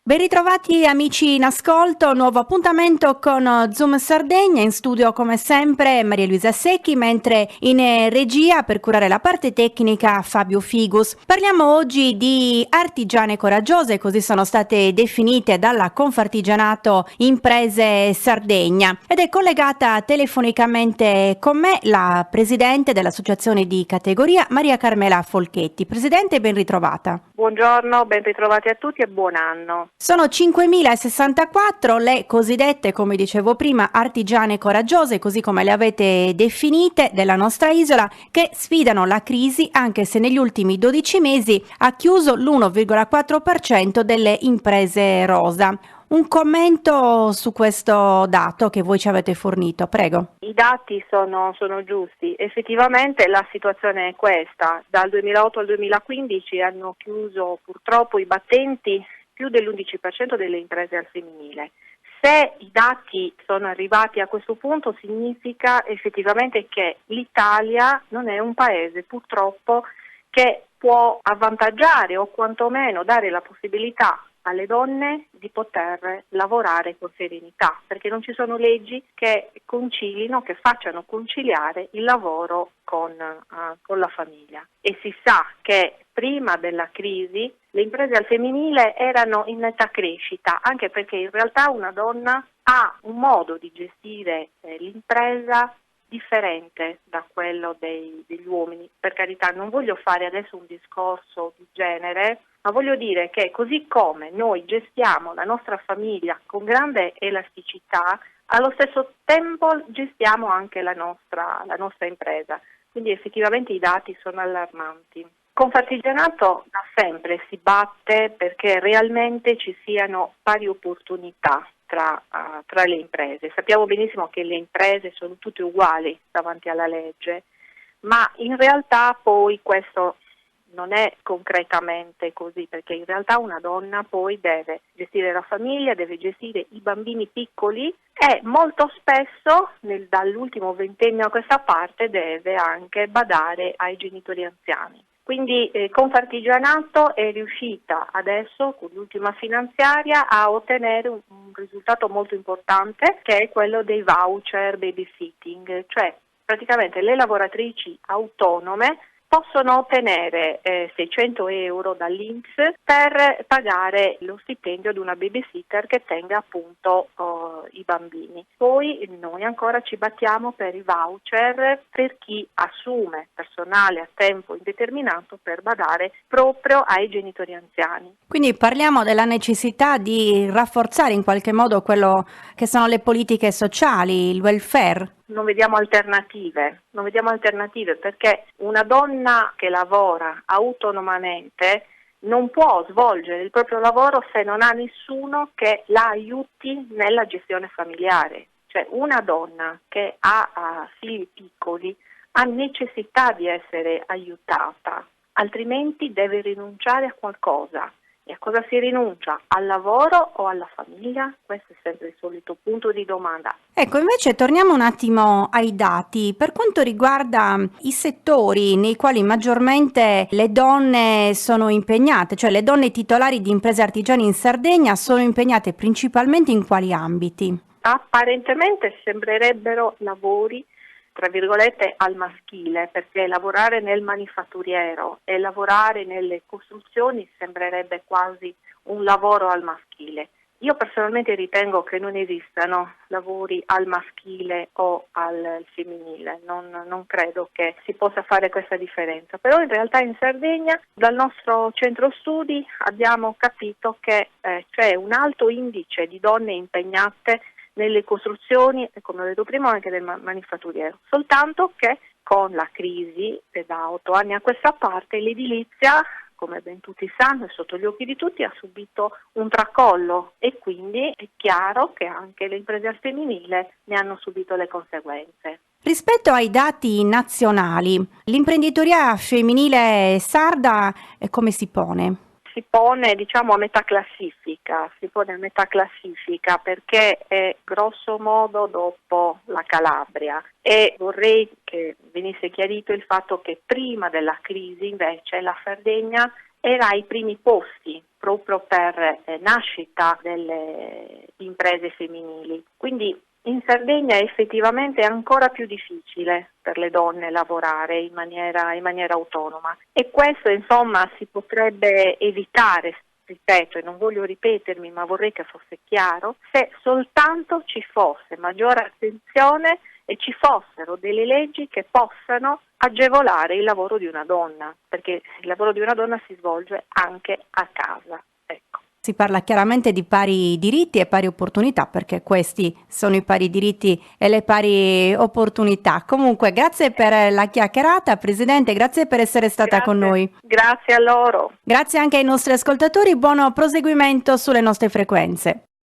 Ben ritrovati amici in ascolto, nuovo appuntamento con Zoom Sardegna, in studio come sempre Maria Luisa Secchi, mentre in regia per curare la parte tecnica Fabio Figus. Parliamo oggi di artigiane coraggiose, così sono state definite dalla Confartigianato Imprese Sardegna, ed è collegata telefonicamente con me la presidente dell'associazione di categoria Maria Carmela Folchetti. Presidente, ben ritrovata. Buongiorno, ben ritrovati a tutti e buon anno. Sono 5.064 le cosiddette, come dicevo prima, artigiane coraggiose, così come le avete definite, della nostra isola, che sfidano la crisi anche se negli ultimi 12 mesi ha chiuso l'1,4% delle imprese rosa. Un commento su questo dato che voi ci avete fornito, prego. I dati sono giusti, effettivamente la situazione è questa: dal 2008 al 2015 hanno chiuso purtroppo i battenti più dell'11% delle imprese al femminile. Se i dati sono arrivati a questo punto significa effettivamente che l'Italia non è un paese purtroppo che può avvantaggiare o quantomeno dare la possibilità alle donne di poter lavorare con serenità, perché non ci sono leggi che concilino, che facciano conciliare il lavoro con la famiglia. E si sa che prima della crisi le imprese al femminile erano in netta crescita, anche perché in realtà una donna ha un modo di gestire l'impresa differente da quello degli uomini. Per carità, non voglio fare adesso un discorso di genere, ma voglio dire che così come noi gestiamo la nostra famiglia con grande elasticità, allo stesso tempo gestiamo anche la nostra impresa. Quindi effettivamente i dati sono allarmanti. Confartigianato da sempre si batte perché realmente ci siano pari opportunità tra le imprese. Sappiamo benissimo che le imprese sono tutte uguali davanti alla legge, ma in realtà poi questo non è concretamente così, perché in realtà una donna poi deve gestire la famiglia, deve gestire i bambini piccoli e molto spesso, dall'ultimo ventennio a questa parte, deve anche badare ai genitori anziani. Quindi Confartigianato è riuscita adesso, con l'ultima finanziaria, a ottenere un risultato molto importante, che è quello dei voucher babysitting, cioè praticamente le lavoratrici autonome possono ottenere 600 euro dall'INPS per pagare lo stipendio di una babysitter che tenga appunto i bambini. Poi noi ancora ci battiamo per i voucher per chi assume personale a tempo indeterminato per badare proprio ai genitori anziani. Quindi parliamo della necessità di rafforzare in qualche modo quello che sono le politiche sociali, il welfare. Non vediamo alternative perché una donna che lavora autonomamente non può svolgere il proprio lavoro se non ha nessuno che la aiuti nella gestione familiare. Cioè una donna che ha figli piccoli ha necessità di essere aiutata, altrimenti deve rinunciare a qualcosa. E a cosa si rinuncia? Al lavoro o alla famiglia? Questo è sempre il solito punto di domanda. Ecco, invece torniamo un attimo ai dati. Per quanto riguarda i settori nei quali maggiormente le donne sono impegnate, cioè le donne titolari di imprese artigiane in Sardegna sono impegnate principalmente in quali ambiti? Apparentemente sembrerebbero lavori tra virgolette al maschile, perché lavorare nel manifatturiero e lavorare nelle costruzioni sembrerebbe quasi un lavoro al maschile. Io personalmente ritengo che non esistano lavori al maschile o al femminile, non credo che si possa fare questa differenza, però in realtà in Sardegna dal nostro centro studi abbiamo capito che c'è un alto indice di donne impegnate nelle costruzioni e, come ho detto prima, anche nel manifatturiero, soltanto che con la crisi da 8 anni a questa parte l'edilizia, come ben tutti sanno, è sotto gli occhi di tutti, ha subito un tracollo e quindi è chiaro che anche le imprese al femminile ne hanno subito le conseguenze. Rispetto ai dati nazionali, l'imprenditoria femminile sarda come si pone? Si pone a metà classifica perché è grosso modo dopo la Calabria, e vorrei che venisse chiarito il fatto che prima della crisi invece la Sardegna era ai primi posti proprio per nascita delle imprese femminili. Quindi in Sardegna effettivamente è ancora più difficile per le donne lavorare in maniera autonoma, e questo insomma si potrebbe evitare, ripeto, e non voglio ripetermi, ma vorrei che fosse chiaro, se soltanto ci fosse maggiore attenzione e ci fossero delle leggi che possano agevolare il lavoro di una donna, perché il lavoro di una donna si svolge anche a casa. Ecco. Si parla chiaramente di pari diritti e pari opportunità, perché questi sono i pari diritti e le pari opportunità. Comunque, grazie per la chiacchierata, Presidente, grazie per essere stata con noi. Grazie a loro. Grazie anche ai nostri ascoltatori, buon proseguimento sulle nostre frequenze.